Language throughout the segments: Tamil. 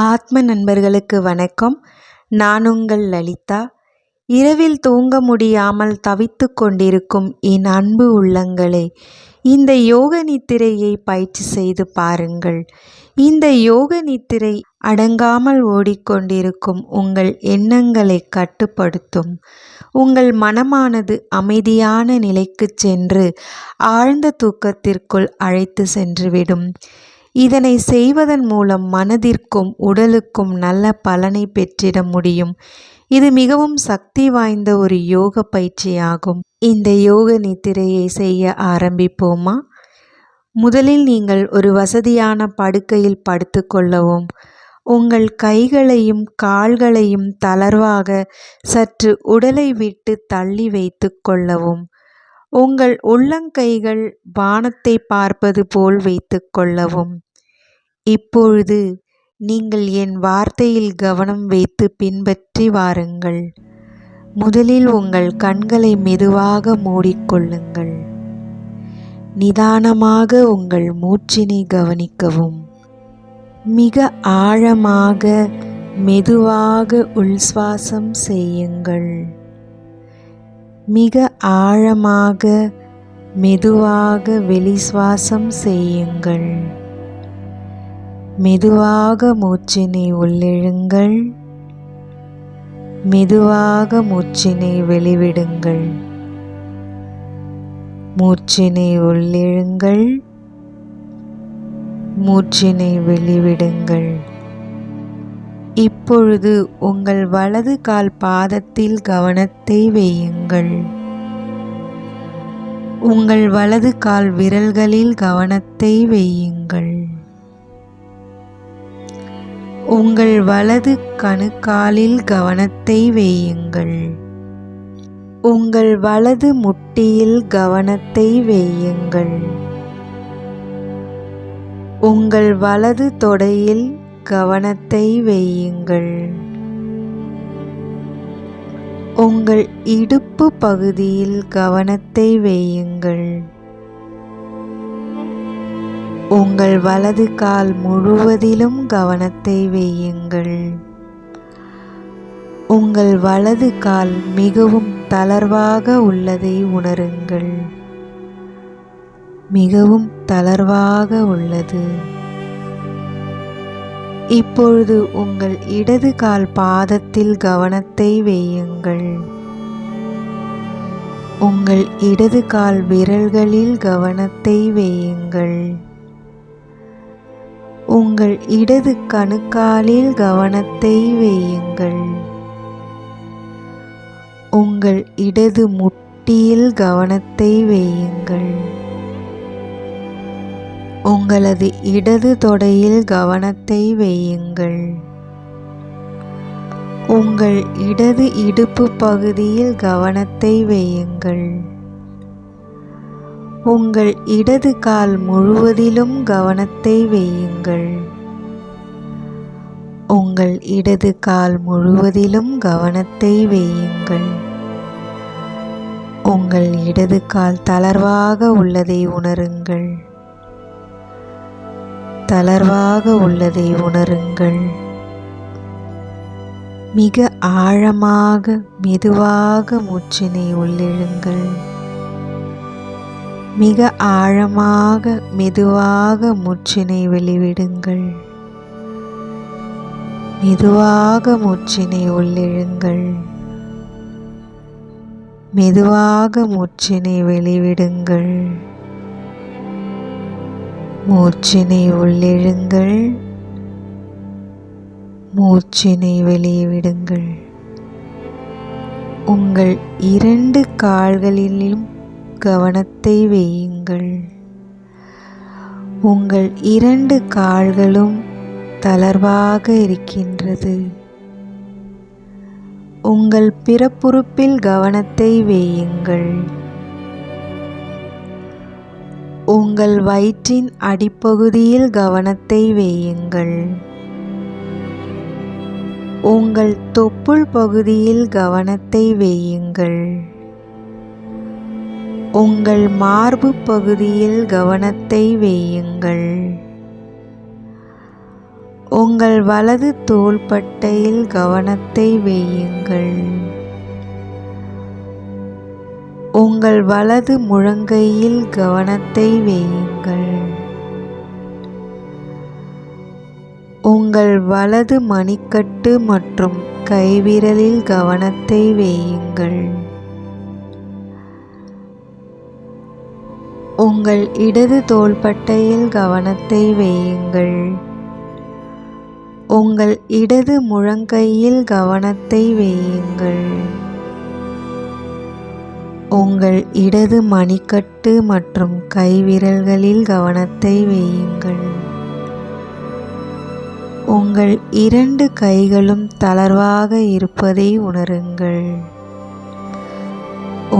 ஆத்ம நண்பர்களுக்கு வணக்கம். நான் உங்கள் லலிதா. இரவில் தூங்க முடியாமல் தவித்து கொண்டிருக்கும் என் அன்பு உள்ளங்களே, இந்த யோக நித்திரையை பயிற்சி செய்து பாருங்கள். இந்த யோக நித்திரை அடங்காமல் ஓடிக்கொண்டிருக்கும் உங்கள் எண்ணங்களை கட்டுப்படுத்தும். உங்கள் மனமானது அமைதியான நிலைக்கு சென்று ஆழ்ந்த தூக்கத்திற்குள் அழைத்து சென்றுவிடும். இதனை செய்வதன் மூலம் மனதிற்கும் உடலுக்கும் நல்ல பலனை பெற்றிட முடியும். இது மிகவும் சக்தி வாய்ந்த ஒரு யோக பயிற்சியாகும். இந்த யோக நித்திரையை செய்ய ஆரம்பிப்போமா? முதலில் நீங்கள் ஒரு வசதியான படுக்கையில் படுத்து கொள்ளவும். உங்கள் கைகளையும் கால்களையும் தளர்வாக சற்று உடலை விட்டு தள்ளி வைத்து கொள்ளவும். உங்கள் உள்ளங்கைகள் வானத்தை பார்ப்பது போல் வைத்து கொள்ளவும். இப்பொழுது நீங்கள் என் வார்த்தையில் கவனம் வைத்து பின்பற்றி வாருங்கள். முதலில் உங்கள் கண்களை மெதுவாக மூடிக்கொள்ளுங்கள். நிதானமாக உங்கள் மூச்சினை கவனிக்கவும். மிக ஆழமாக மெதுவாக உள்சுவாசம் செய்யுங்கள். மிக ஆழமாக மெதுவாக வெளிசுவாசம் செய்யுங்கள். மெதுவாக மூச்சினை உள்ளிழுங்கள். மெதுவாக மூச்சினை வெளிவிடுங்கள். மூச்சினை உள்ளிழுங்கள். மூச்சினை வெளிவிடுங்கள். இப்பொழுது உங்கள் வலது கால் பாதத்தில் கவனத்தை வையுங்கள். உங்கள் வலது கால் விரல்களில் கவனத்தை வையுங்கள். உங்கள் வலது கணுக்காலில் கவனத்தை வையுங்கள். உங்கள் வலது முட்டியில் கவனத்தை வையுங்கள். உங்கள் வலது தொடையில் கவனத்தை வையுங்கள். உங்கள் இடுப்பு பகுதியில் கவனத்தை வையுங்கள். உங்கள் வலது கால் முழுவதிலும் கவனத்தை வையுங்கள். உங்கள் வலது கால் மிகவும் தளர்வாக உள்ளதை உணருங்கள். மிகவும் தளர்வாக உள்ளது. இப்பொழுது உங்கள் இடது கால் பாதத்தில் கவனத்தை வையுங்கள். உங்கள் இடது கால் விரல்களில் கவனத்தை வையுங்கள். உங்கள் இடது கணுக்காலில் கவனத்தை வையுங்கள். உங்கள் இடது முட்டியில் கவனத்தை வையுங்கள். உங்களது இடது தொடையில் கவனத்தை வையுங்கள். உங்கள் இடது இடுப்பு பகுதியில் கவனத்தை வையுங்கள். உங்கள் இடது கால் முழுவதிலும் கவனத்தை வையுங்கள். உங்கள் இடது கால் முழுவதிலும் கவனத்தை வையுங்கள். உங்கள் இடது கால் தளர்வாக உள்ளதை உணருங்கள். தளர்வாக உள்ளதை உணருங்கள். மிக ஆழமாக மெதுவாக மூச்சினை உள்ளிழுங்கள். மிக ஆழமாக மெதுவாக மூச்சினை வெளிவிடுங்கள். மெதுவாக மூச்சினை உள்ளிழுங்கள். மெதுவாக மூச்சினை வெளிவிடுங்கள். மூச்சினை உள்ளிழுங்கள். மூச்சினை வெளியே விடுங்கள். உங்கள் இரண்டு கால்களிலும் கவனத்தை வையுங்கள். உங்கள் இரண்டு கால்களும் தளர்வாக இருக்கின்றது. உங்கள் பிறப்புறுப்பில் கவனத்தை வையுங்கள். உங்கள் வயிற்றின் அடிப்பகுதியில் கவனத்தை வையுங்கள். உங்கள் தொப்புள் பகுதியில் கவனத்தை வையுங்கள். உங்கள் மார்பு பகுதியில் கவனத்தை வையுங்கள். உங்கள் வலது தோள்பட்டையில் கவனத்தை வையுங்கள். உங்கள் வலது முழங்கையில் கவனத்தை வையுங்கள். உங்கள் வலது மணிக்கட்டு மற்றும் கைவிரலில் கவனத்தை வையுங்கள். உங்கள் இடது தோள்பட்டையில் கவனத்தை வையுங்கள். உங்கள் இடது முழங்கையில் கவனத்தை வையுங்கள். உங்கள் இடது மணிக்கட்டு மற்றும் கைவிரல்களில் கவனத்தை வையுங்கள். உங்கள் 2 கைகளும் தளர்வாக இருப்பதை உணருங்கள்.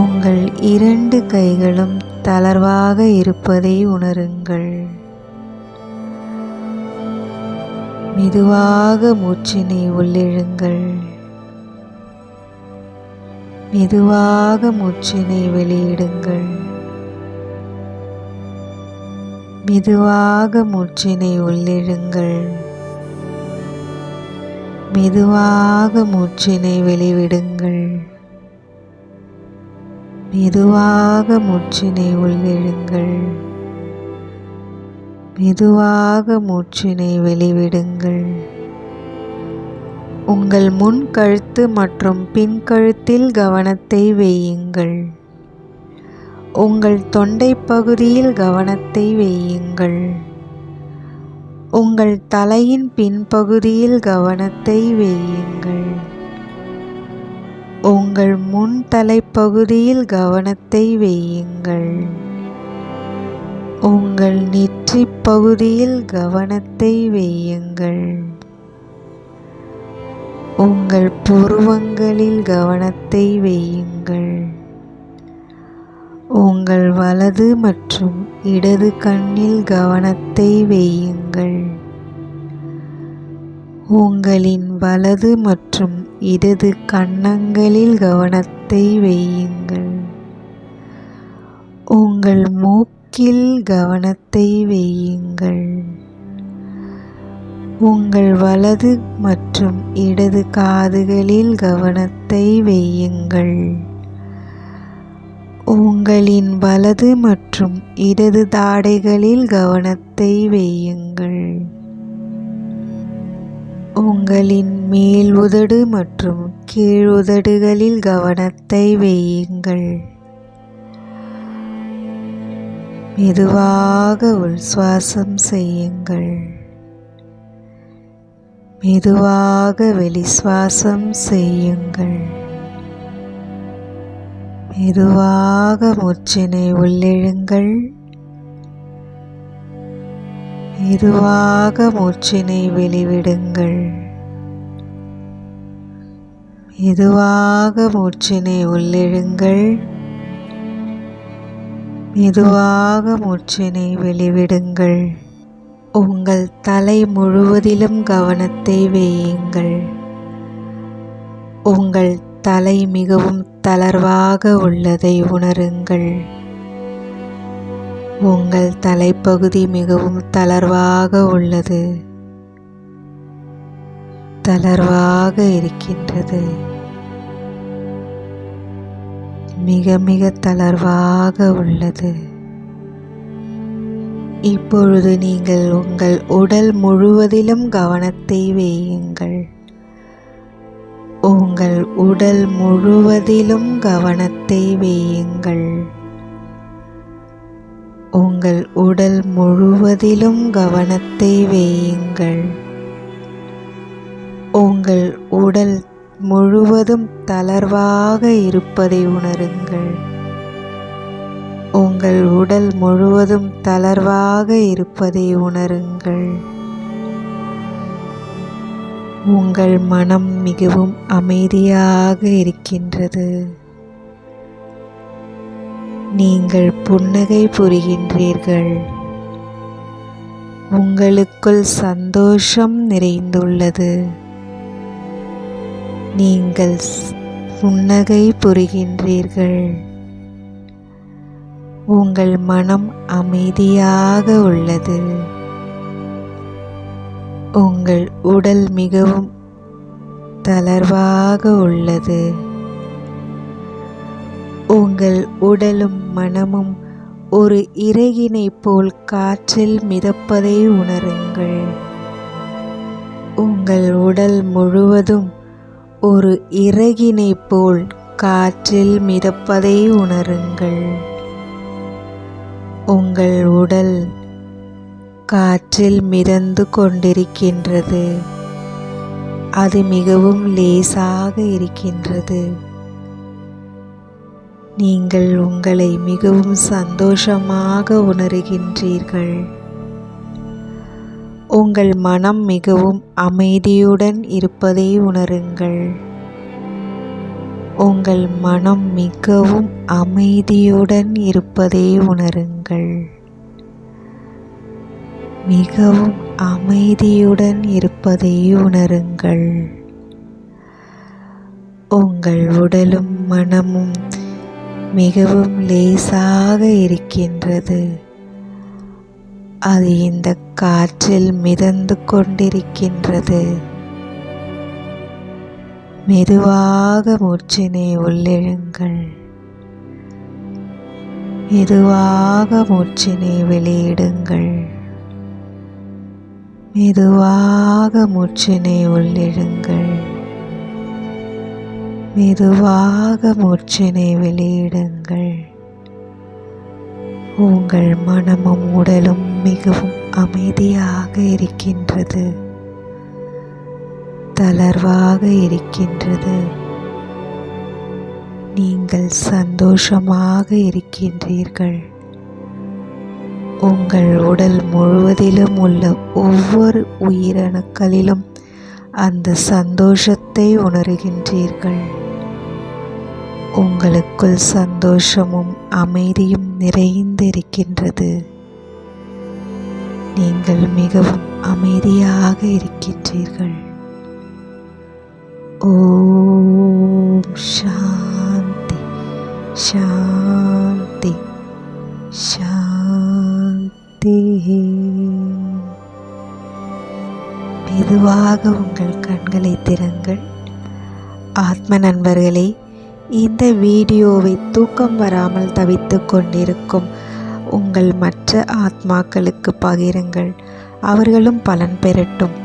உங்கள் 2 கைகளும் தளர்வாக இருப்பதை உணருங்கள். மெதுவாக மூச்சினை உள்ளிழுங்கள். மெதுவாக மூச்சினை வெளியிடுங்கள். மெதுவாக மூச்சினை உள்ளிழுங்கள். மெதுவாக மூச்சினை வெளிவிடுங்கள். மெதுவாக மூச்சினை உள்ளிழுங்கள். மெதுவாக மூச்சினை வெளிவிடுங்கள். உங்கள் முன் கழுத்து மற்றும் பின் கழுத்தில் கவனத்தை வையுங்கள். உங்கள் தொண்டை பகுதியில் கவனத்தை வையுங்கள். உங்கள் தலையின் பின்பகுதியில் கவனத்தை வையுங்கள். உங்கள் முன் தலைப்பகுதியில் கவனத்தை வையுங்கள். உங்கள் நெற்றிப் பகுதியில் கவனத்தை வையுங்கள். உங்கள் புருவங்களில் கவனத்தை வையுங்கள். உங்கள் வலது மற்றும் இடது கண்ணில் கவனத்தை வையுங்கள். உங்களின் வலது மற்றும் இடது கன்னங்களில் கவனத்தை வையுங்கள். உங்கள் மூக்கில் கவனத்தை வையுங்கள். உங்கள் வலது மற்றும் இடது காதுகளில் கவனத்தை வையுங்கள். உங்களின் வலது மற்றும் இடது தாடைகளில் கவனத்தை வையுங்கள். உங்களின் மேல் உதடு மற்றும் கீழ் உதடுகளில் கவனத்தை வையுங்கள். மெதுவாக உள்சுவாசம் செய்யுங்கள். மெதுவாக வெளிசுவாசம் செய்யுங்கள். மெதுவாக மூச்சினை உள்ளிழுங்கள். மெதுவாக மூச்சினை வெளிவிடுங்கள். மெதுவாக மூச்சினை உள்ளிழுங்கள். மெதுவாக மூச்சினை வெளிவிடுங்கள். உங்கள் தலை முழுவதிலும் கவனத்தை வையுங்கள். உங்கள் தலை மிகவும் தளர்வாக உள்ளதை உணருங்கள். உங்கள் தலைப்பகுதி மிகவும் தளர்வாக உள்ளது. தளர்வாக இருக்கின்றது. மிக மிக தளர்வாக உள்ளது. இப்பொழுது நீங்கள் உங்கள் உடல் முழுவதிலும் கவனத்தை வையுங்கள். உங்கள் உடல் முழுவதிலும் கவனத்தை வையுங்கள். உங்கள் உடல் முழுவதிலும் கவனத்தை வையுங்கள். உங்கள் உடல் முழுவதும் தளர்வாக இருப்பதை உணருங்கள். உங்கள் உடல் முழுவதும் தளர்வாக இருப்பதை உணருங்கள். உங்கள் மனம் மிகவும் அமைதியாக இருக்கின்றது. நீங்கள் புன்னகை புரிகின்றீர்கள். உங்களுக்குள் சந்தோஷம் நிறைந்துள்ளது. நீங்கள் புன்னகை புரிகின்றீர்கள். உங்கள் மனம் அமைதியாக உள்ளது. உங்கள் உடல் மிகவும் தளர்வாக உள்ளது. உங்கள் உடலும் மனமும் ஒரு இறகினை போல் காற்றில் மிதப்பதை உணருங்கள். உங்கள் உடல் முழுவதும் ஒரு இறகினை போல் காற்றில் மிதப்பதை உணருங்கள். உங்கள் உடல் காற்றில் மிதந்து கொண்டிருக்கின்றது. அது மிகவும் லேசாக இருக்கின்றது. நீங்கள் உங்களை மிகவும் சந்தோஷமாக உணர்கின்றீர்கள். உங்கள் மனம் மிகவும் அமைதியுடன் இருப்பதை உணருங்கள். உங்கள் மனம் மிகவும் அமைதியுடன் இருப்பதை உணருங்கள். மிகவும் அமைதியுடன் இருப்பதை உணருங்கள். உங்கள் உடலும் மனமும் மிகவும் லேசாக இருக்கின்றது. அது இந்த காற்றில் மிதந்து கொண்டிருக்கின்றது. மெதுவாக மூச்சினை உள்ளிழுங்கள். மெதுவாக மூச்சினை வெளியிடுங்கள். மெதுவாக மூச்சினை உள்ளிழுங்கள். மெதுவாக மூச்சினை வெளியிடுங்கள். உங்கள் மனமும் உடலும் மிகவும் அமைதியாக இருக்கின்றது. தளர்வாக இருக்கின்றது. நீங்கள் சந்தோஷமாக இருக்கின்றீர்கள். உங்கள் உடல் முழுவதிலும் உள்ள ஒவ்வொரு உயிரணுக்களிலும் அந்த சந்தோஷத்தை உணர்கின்றீர்கள். உங்களுக்குள் சந்தோஷமும் அமைதியும் நிறைந்திருக்கின்றது. நீங்கள் மிகவும் அமைதியாக இருக்கின்றீர்கள். ஓம் சாந்தி சாந்தி சாந்தி. மெதுவாக உங்கள் கண்களை திறங்கள். ஆத்ம நண்பர்களே, இந்த வீடியோவை தூக்கம் வராமல் தவித்துக் கொண்டிருக்கும் உங்கள் மற்ற ஆத்மாக்களுக்கு பகிருங்கள். அவர்களும் பலன் பெறட்டும்.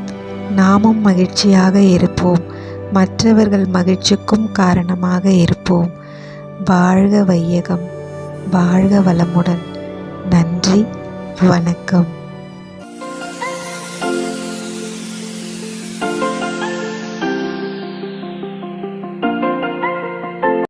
நாமும் மகிழ்ச்சியாக இருப்போம். மற்றவர்கள் மகிழ்ச்சிக்கும் காரணமாக இருப்போம். வாழ்க வையகம். வாழ்க வளமுடன். நன்றி. வணக்கம்.